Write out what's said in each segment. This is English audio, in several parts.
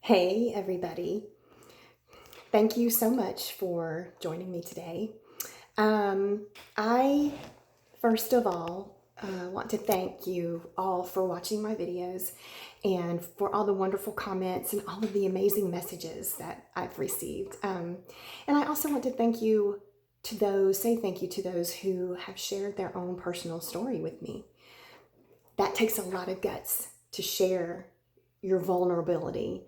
Hey, everybody. Thank you so much for joining me today. I, first of all, want to thank you all for watching my videos and for all the wonderful comments and all of the amazing messages that I've received. And I also want to thank you say thank you to those who have shared their own personal story with me. That takes a lot of guts to share your vulnerability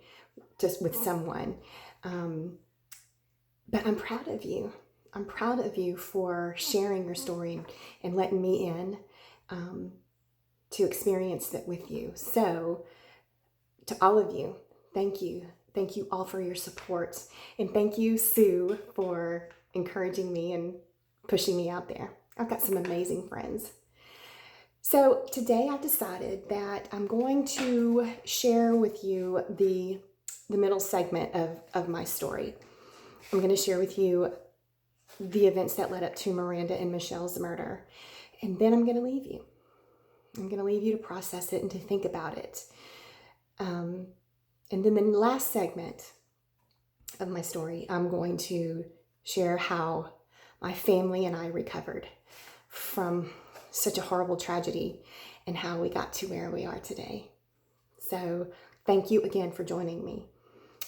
just with someone. But I'm proud of you. I'm proud of you for sharing your story and letting me in to experience that with you. So to all of you, thank you. Thank you all for your support. And thank you, Sue, for encouraging me and pushing me out there. I've got some amazing friends. So today I decided that I'm going to share with you the middle segment of my story. I'm going to share with you the events that led up to Miranda and Michelle's murder. And then I'm going to leave you. I'm going to leave you to process it and to think about it. And then the last segment of my story, I'm going to share how my family and I recovered from such a horrible tragedy and how we got to where we are today. So thank you again for joining me.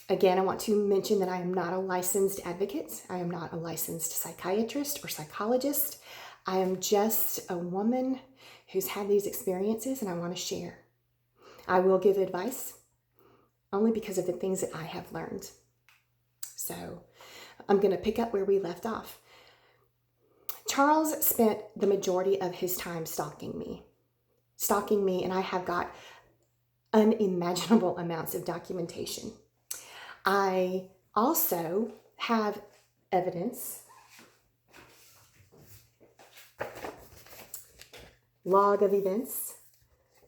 Again, I want to mention that I am not a licensed advocate. I am not a licensed psychiatrist or psychologist. I am just a woman who's had these experiences and I want to share. I will give advice only because of the things that I have learned. So I'm going to pick up where we left off. Charles spent the majority of his time stalking me, and I have got unimaginable amounts of documentation. I also have evidence, log of events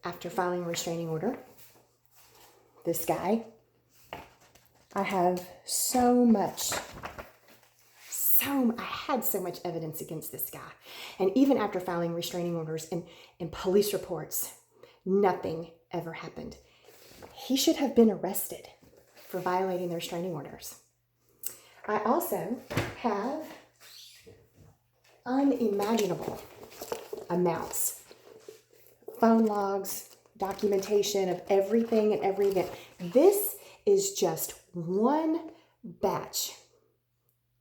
after filing a restraining order. This guy, I have I had so much evidence against this guy. And even after filing restraining orders and police reports, nothing ever happened. He should have been arrested for violating the restraining orders. I also have unimaginable amounts, phone logs, documentation of everything and every event. This is just one batch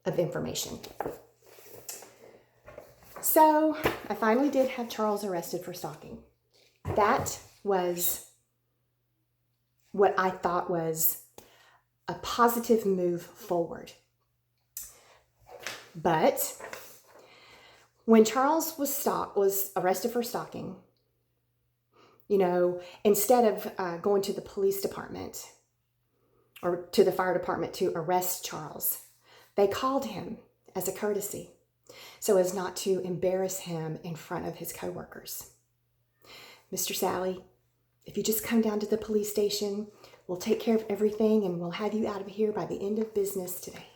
of information. So I finally did have Charles arrested for stalking. That was what I thought was a positive move forward. But when Charles was arrested for stalking, instead of going to the police department or to the fire department to arrest Charles, they called him as a courtesy so as not to embarrass him in front of his coworkers. Mr. Sally, if you just come down to the police station, we'll take care of everything and we'll have you out of here by the end of business today.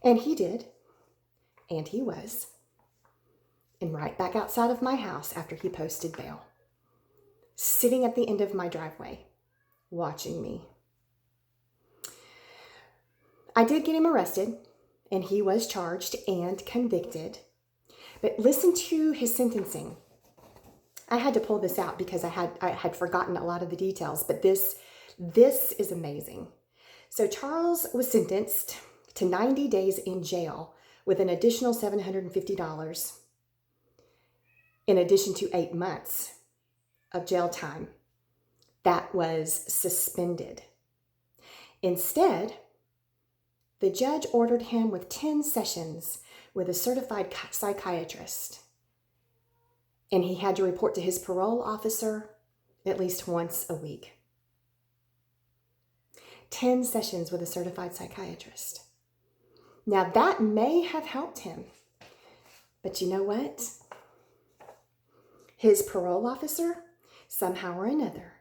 And he did. And he was. And right back outside of my house after he posted bail, sitting at the end of my driveway, watching me. I did get him arrested, and he was charged and convicted. But listen to his sentencing. I had to pull this out because I had forgotten a lot of the details, but this is amazing. So Charles was sentenced to 90 days in jail with an additional $750 in addition to 8 months of jail time that was suspended. Instead, the judge ordered him with 10 sessions with a certified psychiatrist, and he had to report to his parole officer at least once a week. 10 sessions with a certified psychiatrist. Now that may have helped him, but you know what? His parole officer, somehow or another,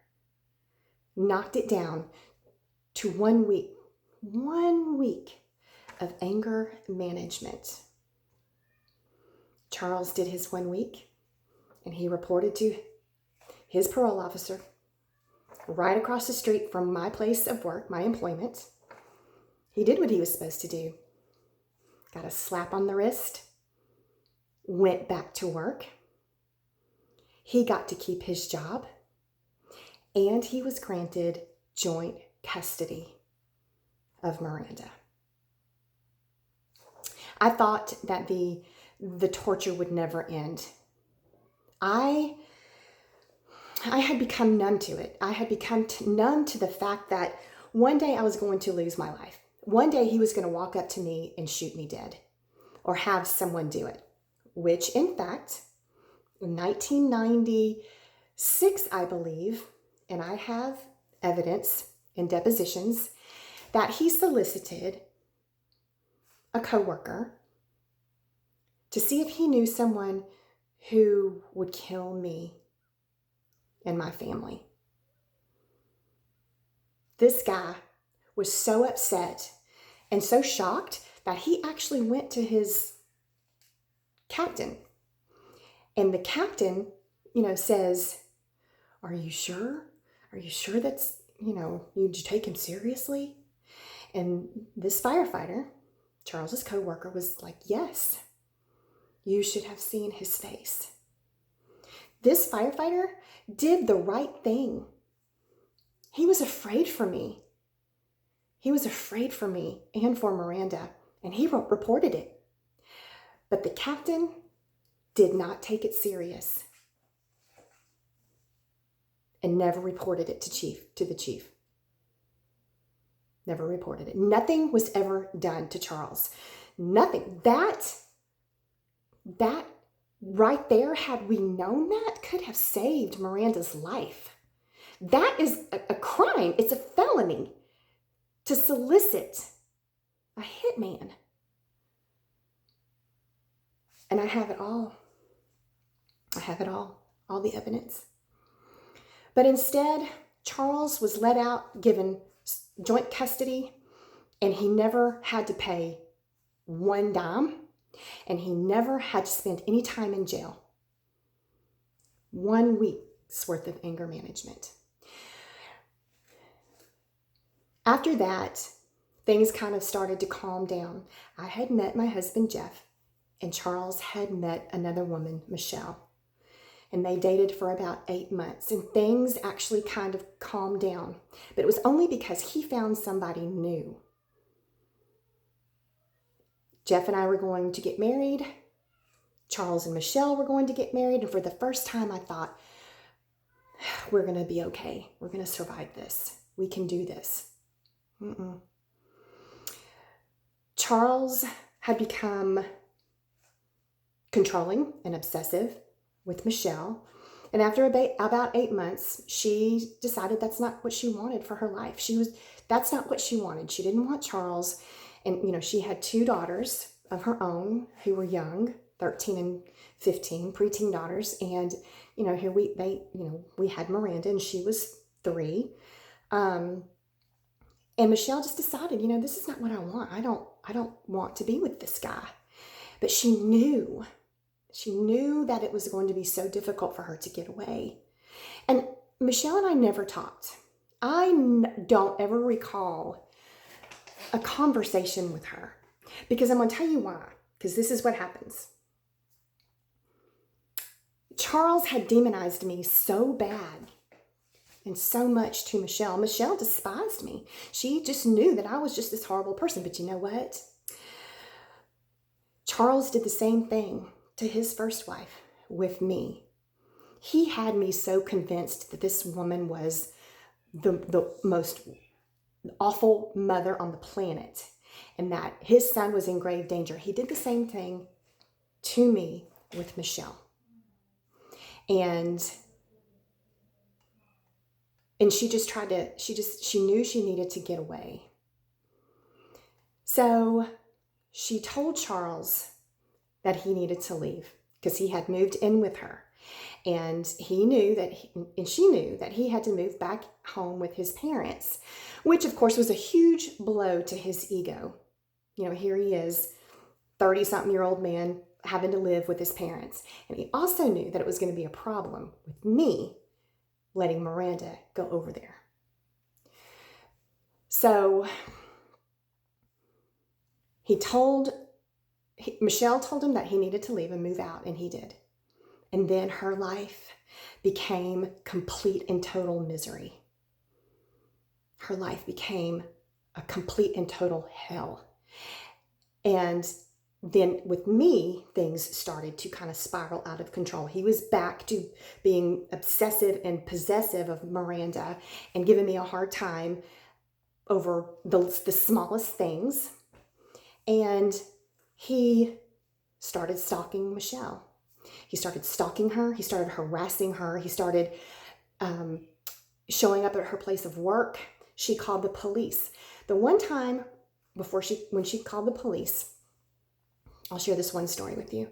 knocked it down to 1 week. 1 week of anger management. Charles did his 1 week, and he reported to his parole officer right across the street from my place of work, my employment. He did what he was supposed to do. Got a slap on the wrist, went back to work. He got to keep his job, and he was granted joint custody of Miranda. I thought that the torture would never end. I had become numb to it. I had become numb to the fact that one day I was going to lose my life. One day he was going to walk up to me and shoot me dead, or have someone do it, which in fact, in 1996, I believe, and I have evidence in depositions that he solicited a coworker to see if he knew someone who would kill me and my family. This guy was so upset and so shocked that he actually went to his captain. And the captain, says, "Are you sure? Are you sure that's, you take him seriously?" And this firefighter, Charles's coworker, was like, "Yes, you should have seen his face." This firefighter did the right thing. He was afraid for me. He was afraid for me and for Miranda, and he reported it. But the captain did not take it serious and never reported it to the chief. Never reported it. Nothing was ever done to Charles. Nothing. That right there, had we known that, could have saved Miranda's life. That is a crime. It's a felony to solicit a hitman. And I have it all. I have it all the evidence. But instead, Charles was let out, given joint custody, and he never had to pay one dime, and he never had to spend any time in jail. 1 week's worth of anger management. After that, things kind of started to calm down. I had met my husband, Jeff, and Charles had met another woman, Michelle. And they dated for about 8 months, and things actually kind of calmed down. But it was only because he found somebody new. Jeff and I were going to get married. Charles and Michelle were going to get married. And for the first time, I thought, we're going to be okay. We're going to survive this. We can do this. Charles had become controlling and obsessive with Michelle. And after about 8 months, she decided that's not what she wanted for her life. That's not what she wanted. She didn't want Charles. And, she had 2 daughters of her own who were young, 13 and 15, preteen daughters. And, here we had Miranda, and she was 3. And Michelle just decided, this is not what I want. I don't want to be with this guy. But she knew that it was going to be so difficult for her to get away. And Michelle and I never talked. I don't ever recall a conversation with her, because I'm going to tell you why, because this is what happens. Charles had demonized me so bad and so much to Michelle. Michelle despised me. She just knew that I was just this horrible person. But you know what? Charles did the same thing to his first wife with me. He had me so convinced that this woman was the most awful mother on the planet, and that his son was in grave danger. He did the same thing to me with Michelle. And she just she knew she needed to get away. So she told Charles that he needed to leave because he had moved in with her. And she knew that he had to move back home with his parents, which of course was a huge blow to his ego. Here he is, 30-something-year-old man having to live with his parents. And he also knew that it was going to be a problem with me letting Miranda go over there. So Michelle told him that he needed to leave and move out, and he did. And then her life became complete and total misery. Her life became a complete and total hell. And then with me, things started to kind of spiral out of control. He was back to being obsessive and possessive of Miranda and giving me a hard time over the smallest things. And he started stalking Michelle. He started stalking her. He started harassing her. He started showing up at her place of work. She called the police. The one time when she called the police, I'll share this one story with you.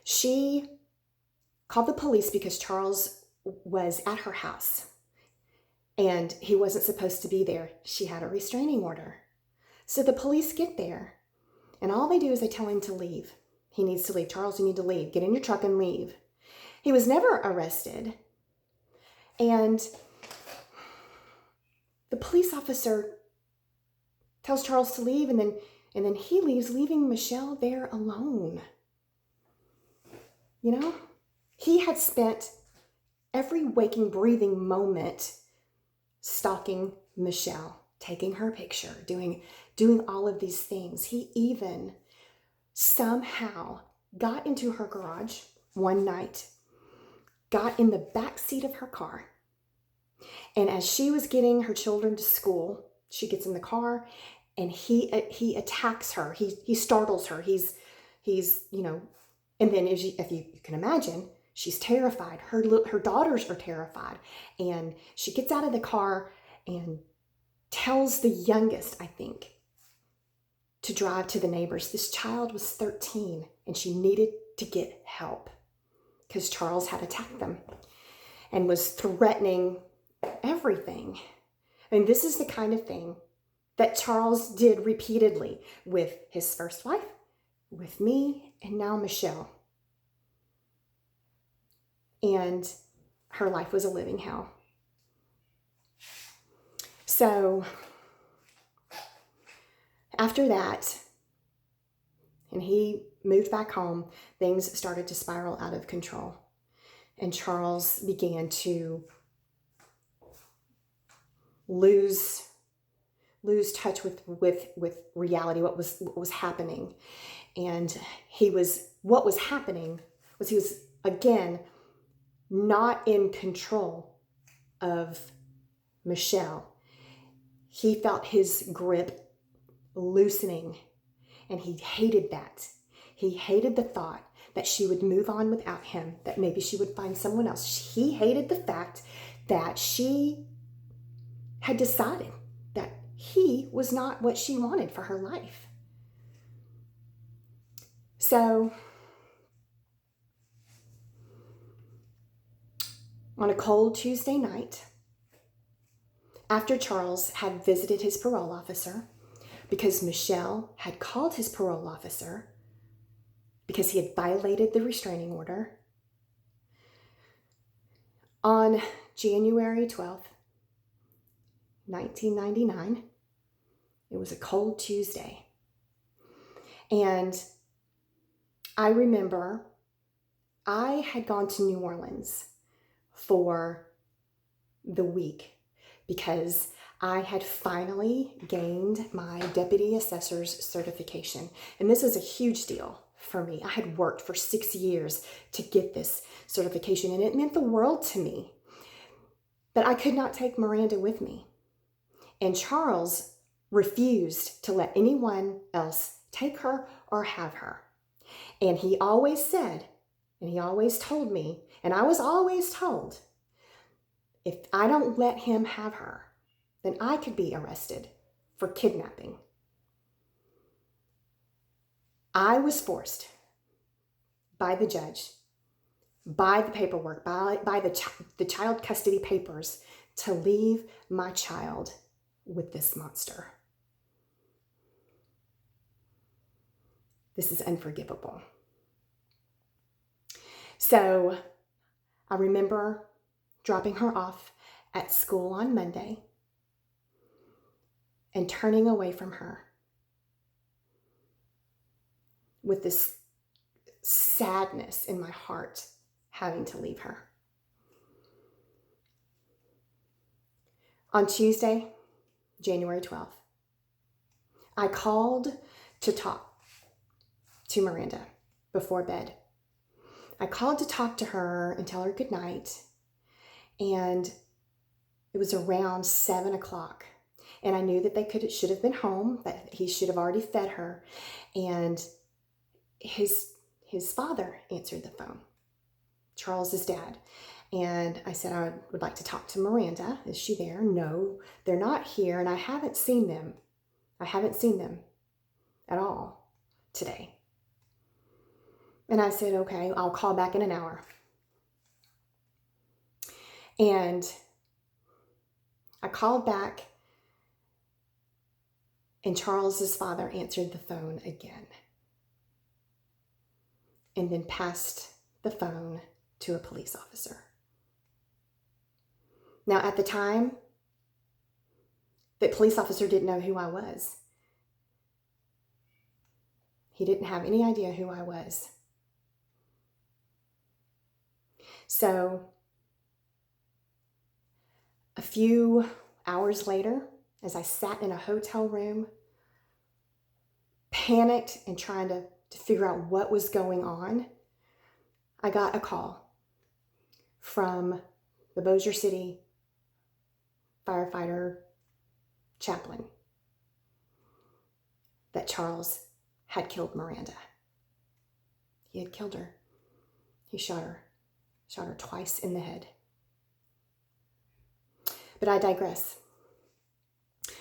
She called the police because Charles was at her house and he wasn't supposed to be there. She had a restraining order. So the police get there and all they do is they tell him to leave. He needs to leave. Charles, you need to leave. Get in your truck and leave. He was never arrested. And the police officer tells Charles to leave, and then he leaves, leaving Michelle there alone. You know, he had spent every waking, breathing moment stalking Michelle, taking her picture, doing all of these things. He even somehow got into her garage one night, got in the back seat of her car, and as she was getting her children to school, she gets in the car and he attacks her. He startles her. He's and then if you can imagine, she's terrified. Her daughters are terrified, and she gets out of the car and tells the youngest, I think, to drive to the neighbors. This child was 13 and she needed to get help because Charles had attacked them and was threatening everything. And this is the kind of thing that Charles did repeatedly with his first wife, with me, and now Michelle. And her life was a living hell. So after that, and he moved back home, things started to spiral out of control. And Charles began to lose touch with reality, what was happening. And what was happening was he was, again, not in control of Michelle. He felt his grip loosening, and he hated that. He hated the thought that she would move on without him, that maybe she would find someone else. He hated the fact that she had decided that he was not what she wanted for her life. So on a cold Tuesday night, after Charles had visited his parole officer, because Michelle had called his parole officer because he had violated the restraining order, on January 12th, 1999, it was a cold Tuesday. And I remember I had gone to New Orleans for the week because I had finally gained my deputy assessor's certification. And this was a huge deal for me. I had worked for 6 years to get this certification, and it meant the world to me. But I could not take Miranda with me. And Charles refused to let anyone else take her or have her. And he always said, and he always told me, and I was always told, if I don't let him have her, then I could be arrested for kidnapping. I was forced by the judge, by the paperwork, by the child custody papers, to leave my child with this monster. This is unforgivable. So I remember dropping her off at school on Monday. and turning away from her with this sadness in my heart having to leave her. On Tuesday, January 12th, I called to talk to Miranda before bed. I called to talk to her and tell her good night, and it was around 7 o'clock, and I knew that they should have been home, that he should have already fed her, and his father answered the phone, Charles's dad. And I said, I would like to talk to Miranda. Is she there? No, they're not here, and I haven't seen them. I haven't seen them at all today. And I said, okay, I'll call back in an hour. And I called back, and Charles's father answered the phone again, and then passed the phone to a police officer. Now, at the time, the police officer didn't know who I was. He didn't have any idea who I was. So, a few hours later, as I sat in a hotel room, panicked and trying to figure out what was going on, I got a call from the Bossier City firefighter chaplain that Charles had killed Miranda. He had killed her. He shot her twice in the head. But I digress.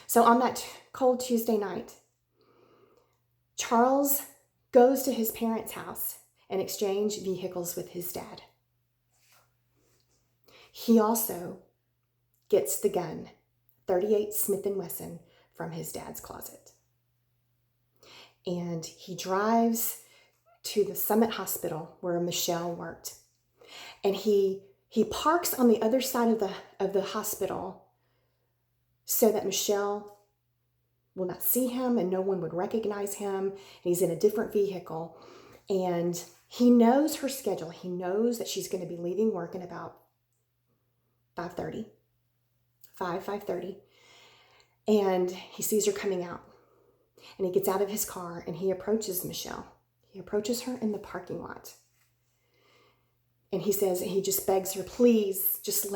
So on that cold Tuesday night, Charles goes to his parents' house and exchange vehicles with his dad. He also gets the gun, .38 Smith & Wesson, from his dad's closet. And he drives to the Summit Hospital where Michelle worked. And he parks on the other side of the hospital so that Michelle will not see him and no one would recognize him. And he's in a different vehicle. And he knows her schedule. He knows that she's going to be leaving work in about 5:30. And he sees her coming out. And he gets out of his car and he approaches Michelle. He approaches her in the parking lot. And he just begs her, please, just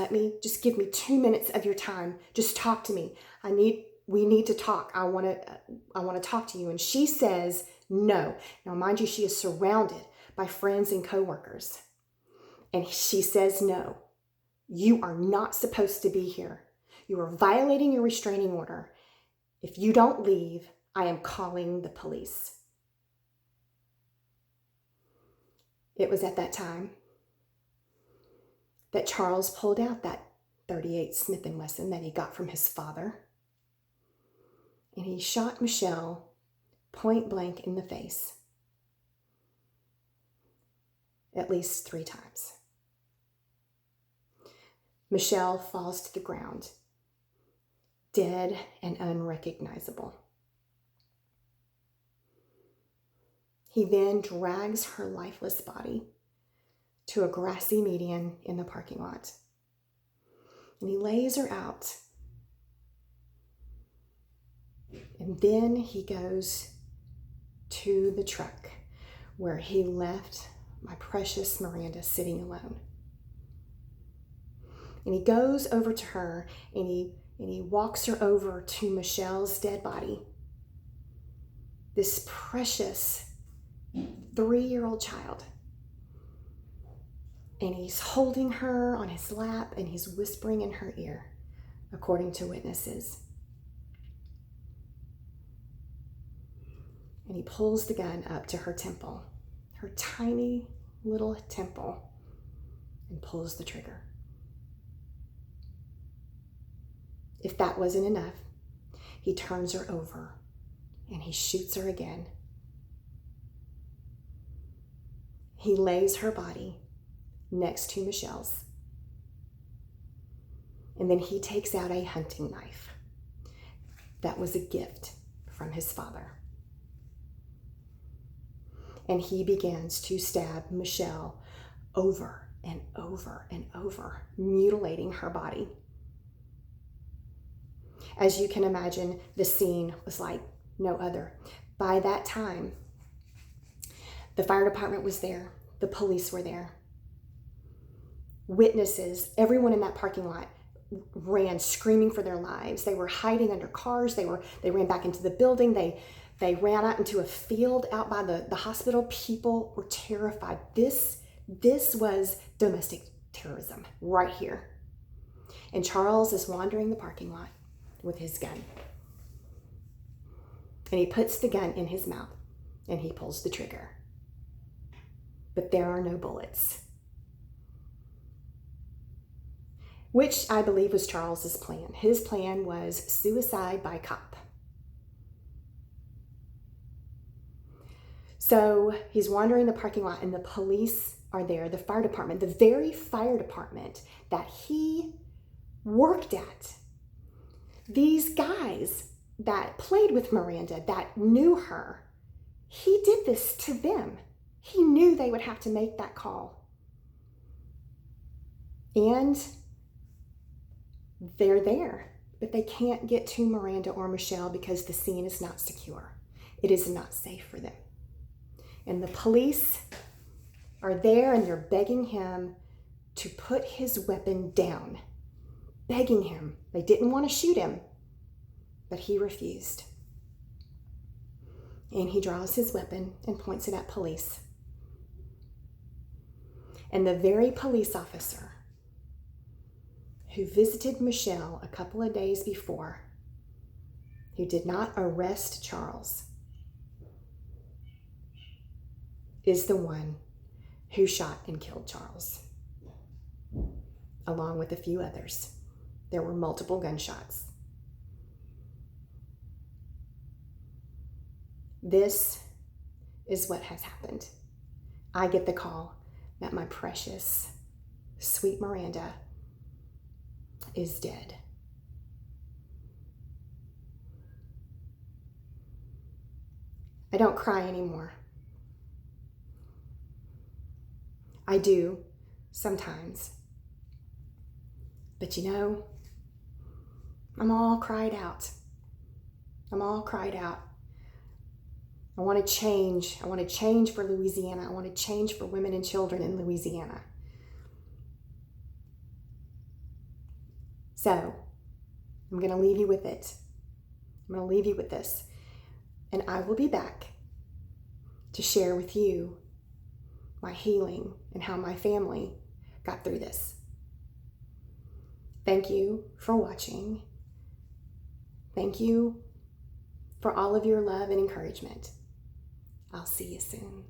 give me 2 minutes of your time. Just talk to me. We need to talk. I want to talk to you. And she says no. Now, mind you, she is surrounded by friends and coworkers. And she says no. You are not supposed to be here. You are violating your restraining order. If you don't leave, I am calling the police. It was at that time that Charles pulled out that .38 Smith & Wesson that he got from his father. And he shot Michelle point blank in the face at least 3 times. Michelle falls to the ground, dead and unrecognizable. He then drags her lifeless body to a grassy median in the parking lot. And he lays her out. And then he goes to the truck where he left my precious Miranda sitting alone. And he goes over to her and he walks her over to Michelle's dead body. This precious 3-year-old child. And he's holding her on his lap and he's whispering in her ear, according to witnesses. And he pulls the gun up to her temple, her tiny little temple, and pulls the trigger. If that wasn't enough, he turns her over and he shoots her again. He lays her body next to Michelle's. And then he takes out a hunting knife that was a gift from his father. And he begins to stab Michelle over and over and over, mutilating her body. As you can imagine, the scene was like no other. By that time, the fire department was there. The police were there. Witnesses, everyone in that parking lot ran screaming for their lives. They were hiding under cars. They ran back into the building. They ran out into a field out by the hospital. People were terrified. This was domestic terrorism right here. And Charles is wandering the parking lot with his gun. And he puts the gun in his mouth and he pulls the trigger. But there are no bullets. Which I believe was Charles's plan. His plan was suicide by cop. So he's wandering the parking lot and the police are there, the fire department, the very fire department that he worked at. These guys that played with Miranda, that knew her, he did this to them. He knew they would have to make that call. And they're there, but they can't get to Miranda or Michelle because the scene is not secure. It is not safe for them. And the police are there and they're begging him to put his weapon down. Begging him. They didn't want to shoot him, but he refused. And he draws his weapon and points it at police. And the very police officer who visited Michelle a couple of days before, who did not arrest Charles, is the one who shot and killed Charles, along with a few others. There were multiple gunshots. This is what has happened. I get the call that my precious, sweet Miranda is dead. I don't cry anymore. I do sometimes. But you know, I'm all cried out. I'm all cried out. I want to change. I want to change for Louisiana. I want to change for women and children in Louisiana. So, I'm going to leave you with it. I'm going to leave you with this. And I will be back to share with you my healing and how my family got through this. Thank you for watching. Thank you for all of your love and encouragement. I'll see you soon.